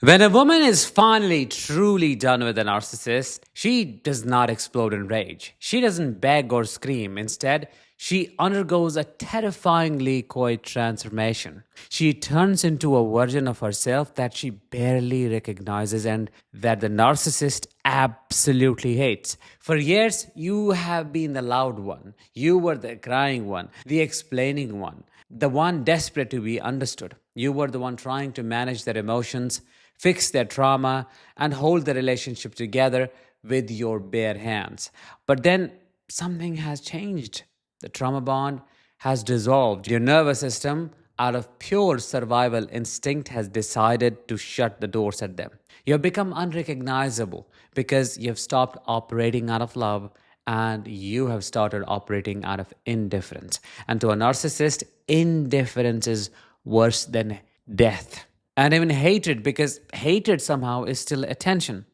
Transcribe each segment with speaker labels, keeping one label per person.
Speaker 1: When a woman is finally truly done with a narcissist, she does not explode in rage. She doesn't beg or scream. Instead, she undergoes a terrifyingly quiet transformation. She turns into a version of herself that she barely recognizes and that the narcissist absolutely hates. For years, you have been the loud one. You were the crying one, the explaining one, the one desperate to be understood. You were the one trying to manage their emotions, fix their trauma, and hold the relationship together with your bare hands. But then something has changed. The trauma bond has dissolved. Your nervous system, out of pure survival instinct, has decided to shut the doors at them. You have become unrecognizable because you have stopped operating out of love and you have started operating out of indifference. And to a narcissist, indifference is worse than death. And even hatred, because hatred somehow is still attention.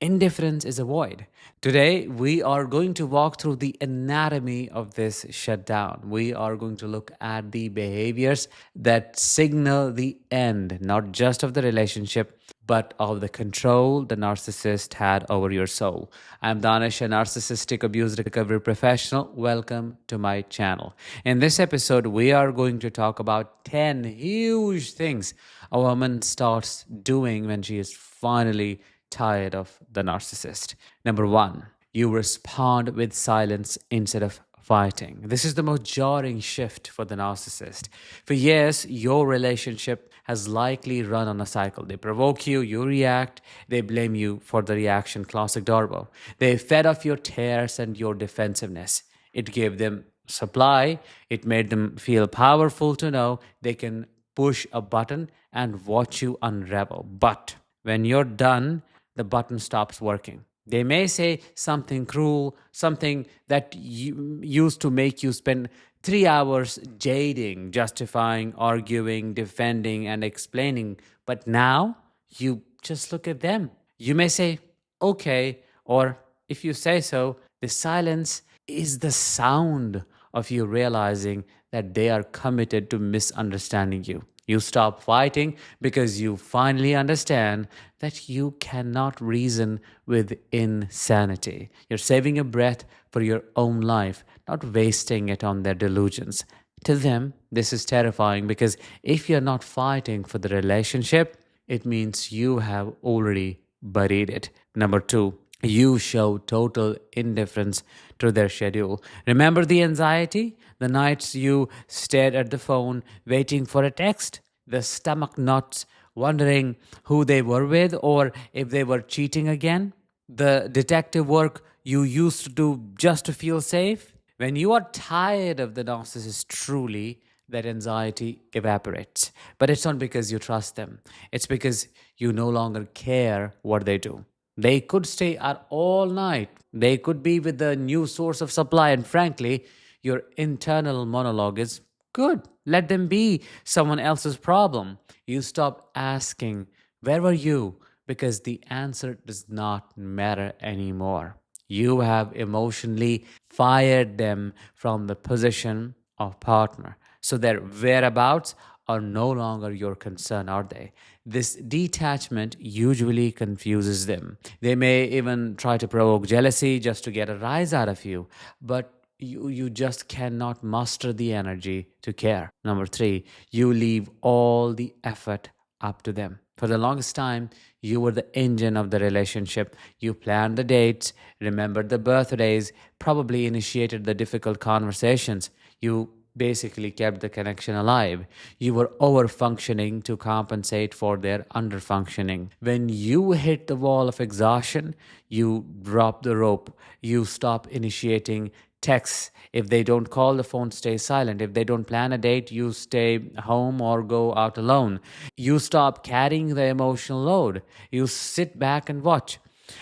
Speaker 1: Indifference is a void. Today, we are going to walk through the anatomy of this shutdown. We are going to look at the behaviors that signal the end, not just of the relationship, but of the control the narcissist had over your soul. I'm Danish, a narcissistic abuse recovery professional. Welcome to my channel. In this episode, we are going to talk about 10 huge things a woman starts doing when she is finally tired of the narcissist. Number one, you respond with silence instead of fighting. This is the most jarring shift for the narcissist. For years, your relationship has likely run on a cycle. They provoke you, you react, they blame you for the reaction. Classic Darbo. They fed off your tears and your defensiveness. It gave them supply, it made them feel powerful to know they can push a button and watch you unravel. But when you're done, the button stops working. They may say something cruel, something that used to make you spend 3 hours jading, justifying, arguing, defending, and explaining. But now you just look at them. You may say, okay, or if you say so, the silence is the sound of you realizing that they are committed to misunderstanding you. You stop fighting because you finally understand that you cannot reason with insanity. You're saving a breath for your own life, not wasting it on their delusions. To them, this is terrifying because if you're not fighting for the relationship, it means you have already buried it. Number two, you show total indifference to their schedule. Remember the anxiety? The nights you stared at the phone, waiting for a text? The stomach knots, wondering who they were with or if they were cheating again? The detective work you used to do just to feel safe? When you are tired of the narcissist truly, that anxiety evaporates. But it's not because you trust them, it's because you no longer care what they do. They could stay out all night. They could be with the new source of supply. And frankly, your internal monologue is good. Let them be someone else's problem. You stop asking, where were you? Because the answer does not matter anymore. You have emotionally fired them from the position of partner. So their whereabouts are no longer your concern, are they? This detachment usually confuses them. They may even try to provoke jealousy just to get a rise out of you, but you just cannot muster the energy to care. Number three, you leave all the effort up to them. For the longest time, you were the engine of the relationship. You planned the dates, remembered the birthdays, probably initiated the difficult conversations. You basically kept the connection alive. You were over functioning to compensate for their under functioning. When you hit the wall of exhaustion, you drop the rope. You stop initiating texts. If they don't call, the phone stays silent. If they don't plan a date, you stay home or go out alone. You stop carrying the emotional load. You sit back and watch.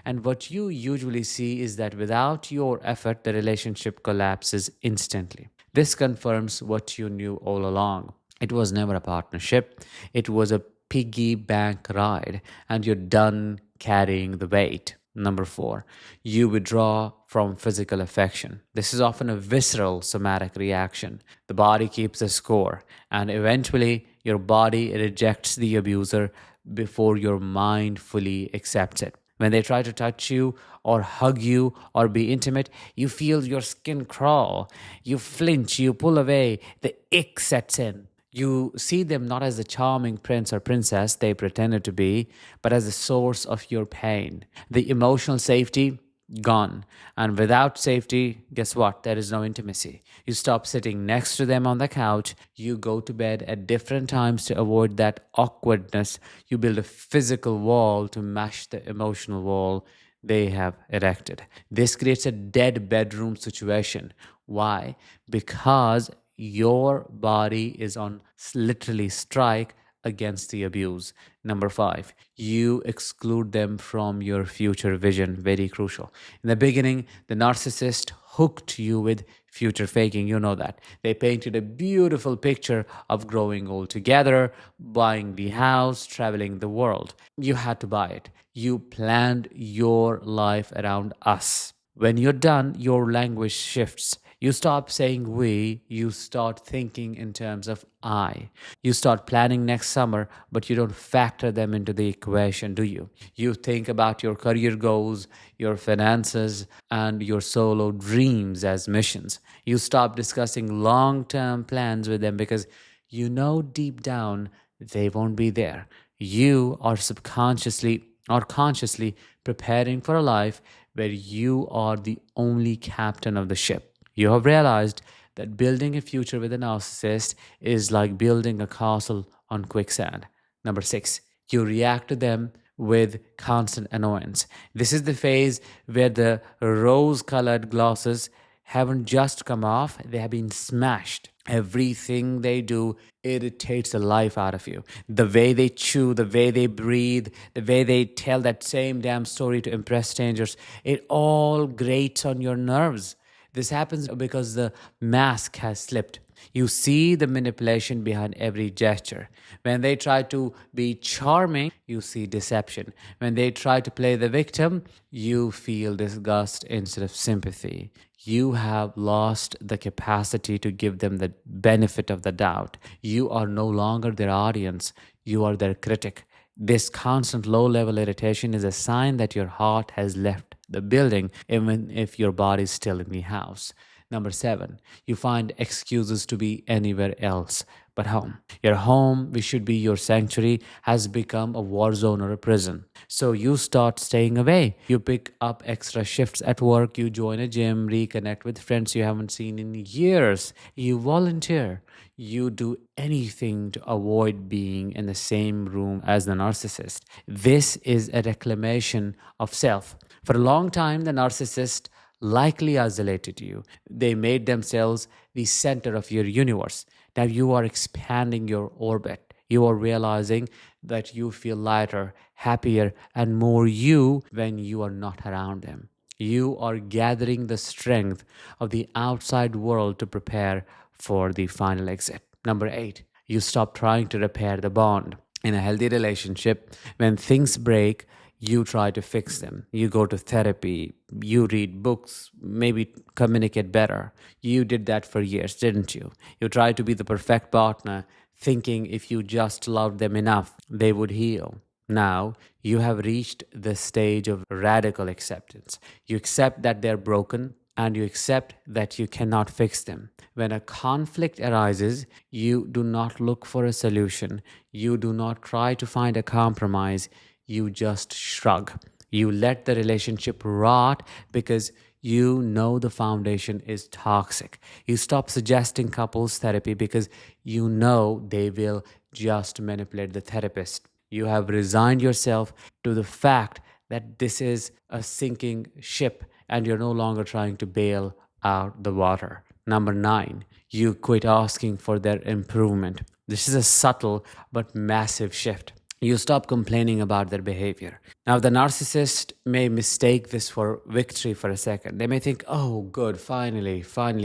Speaker 1: And what you usually see is that without your effort, the relationship collapses instantly. This confirms what you knew all along. It was never a partnership, it was a piggy bank ride, and you're done carrying the weight. Number four, you withdraw from physical affection. This is often a visceral somatic reaction. The body keeps a score, and eventually your body rejects the abuser before your mind fully accepts it. When they try to touch you or hug you or be intimate, you feel your skin crawl. You flinch, you pull away, the ick sets in. You see them not as the charming prince or princess they pretended to be, but as the source of your pain. The emotional safety, gone. And without safety, guess what? There is no intimacy. You stop sitting next to them on the couch. You go to bed at different times to avoid that awkwardness. You build a physical wall to mash the emotional wall they have erected. This creates a dead bedroom situation. Why? Because your body is on literally strike against the abuse. Number five, you exclude them from your future vision. Very crucial. In the beginning, the narcissist hooked you with future faking. You know that. They painted a beautiful picture of growing old together, buying the house, traveling the world. You had to buy it. You planned your life around us. When you're done, your language shifts. You stop saying we, you start thinking in terms of I. You start planning next summer, but you don't factor them into the equation, do you? You think about your career goals, your finances, and your solo dreams as missions. You stop discussing long term plans with them because you know deep down they won't be there. You are subconsciously or consciously preparing for a life where you are the only captain of the ship. You have realized that building a future with a narcissist is like building a castle on quicksand. Number six, you react to them with constant annoyance. This is the phase where the rose colored glasses haven't just come off, they have been smashed. Everything they do irritates the life out of you. The way they chew, the way they breathe, the way they tell that same damn story to impress strangers, it all grates on your nerves. This happens because the mask has slipped. You see the manipulation behind every gesture. When they try to be charming, you see deception. When they try to play the victim, you feel disgust instead of sympathy. You have lost the capacity to give them the benefit of the doubt. You are no longer their audience, you are their critic. This constant low level irritation is a sign that your heart has left the building, even if your body is still in the house. Number seven, you find excuses to be anywhere else but home. Your home, which should be your sanctuary, has become a war zone or a prison. So you start staying away. You pick up extra shifts at work, you join a gym, reconnect with friends you haven't seen in years, you volunteer. You do anything to avoid being in the same room as the narcissist. This is a reclamation of self. For a long time, the narcissist likely isolated you. They made themselves the center of your universe. Now you are expanding your orbit. You are realizing that you feel lighter, happier, and more you when you are not around them. You are gathering the strength of the outside world to prepare for the final exit. Number eight, you stop trying to repair the bond. In a healthy relationship, when things break, you try to fix them. You go to therapy, you read books, maybe communicate better. You did that for years, didn't you? You try to be the perfect partner, thinking if you just loved them enough, they would heal. Now, you have reached the stage of radical acceptance. You accept that they're broken and you accept that you cannot fix them. When a conflict arises, you do not look for a solution. You do not try to find a compromise. You just shrug. You let the relationship rot because you know the foundation is toxic. You stop suggesting couples therapy because you know they will just manipulate the therapist. You have resigned yourself to the fact that this is a sinking ship and you're no longer trying to bail out the water. Number nine, you quit asking for their improvement. This is a subtle but massive shift. You stop complaining about their behavior. Now, the narcissist may mistake this for victory for a second. They may think, oh, good, finally,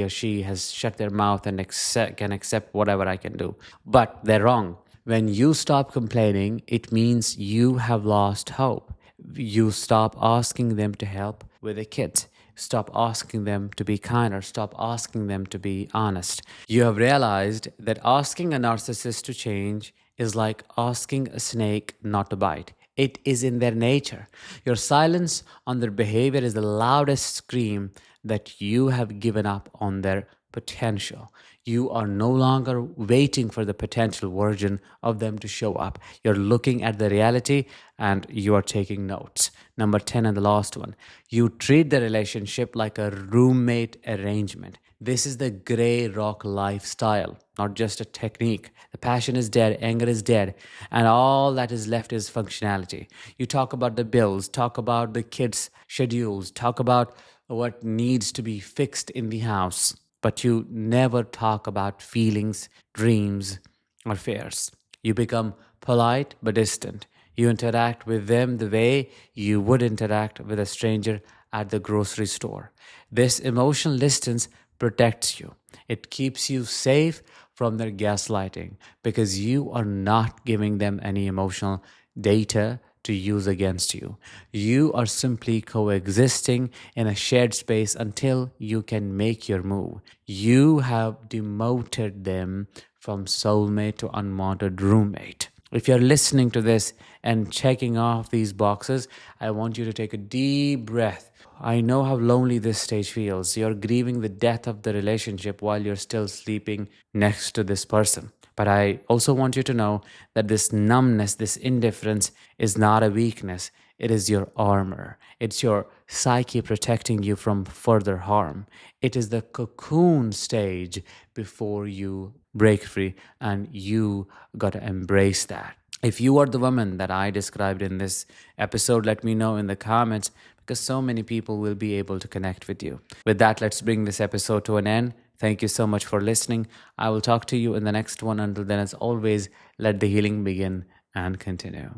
Speaker 1: or she has shut their mouth and can accept whatever I can do. But they're wrong. When you stop complaining, it means you have lost hope. You stop asking them to help with the kids. Stop asking them to be kinder. Stop asking them to be honest. You have realized that asking a narcissist to change is like asking a snake not to bite. It is in their nature. Your silence on their behavior is the loudest scream that you have given up on their potential. You are no longer waiting for the potential version of them to show up. You're looking at the reality and you are taking notes. Number 10 and the last one. You treat the relationship like a roommate arrangement. This is the gray rock lifestyle, not just a technique. The passion is dead, anger is dead, and all that is left is functionality. You talk about the bills, talk about the kids' schedules, talk about what needs to be fixed in the house, but you never talk about feelings, dreams, or fears. You become polite but distant. You interact with them the way you would interact with a stranger at the grocery store. This emotional distance protects you. It keeps you safe from their gaslighting because you are not giving them any emotional data to use against you. You are simply coexisting in a shared space until you can make your move. You have demoted them from soulmate to unwanted roommate. If you're listening to this and checking off these boxes, I want you to take a deep breath. I know how lonely this stage feels. You're grieving the death of the relationship while you're still sleeping next to this person. But I also want you to know that this numbness, this indifference is not a weakness. It is your armor. It's your psyche protecting you from further harm. It is the cocoon stage before you break free, and you got to embrace that. If you are the woman that I described in this episode, let me know in the comments because so many people will be able to connect with you. With that, let's bring this episode to an end. Thank you so much for listening. I will talk to you in the next one. Until then, as always, let the healing begin and continue.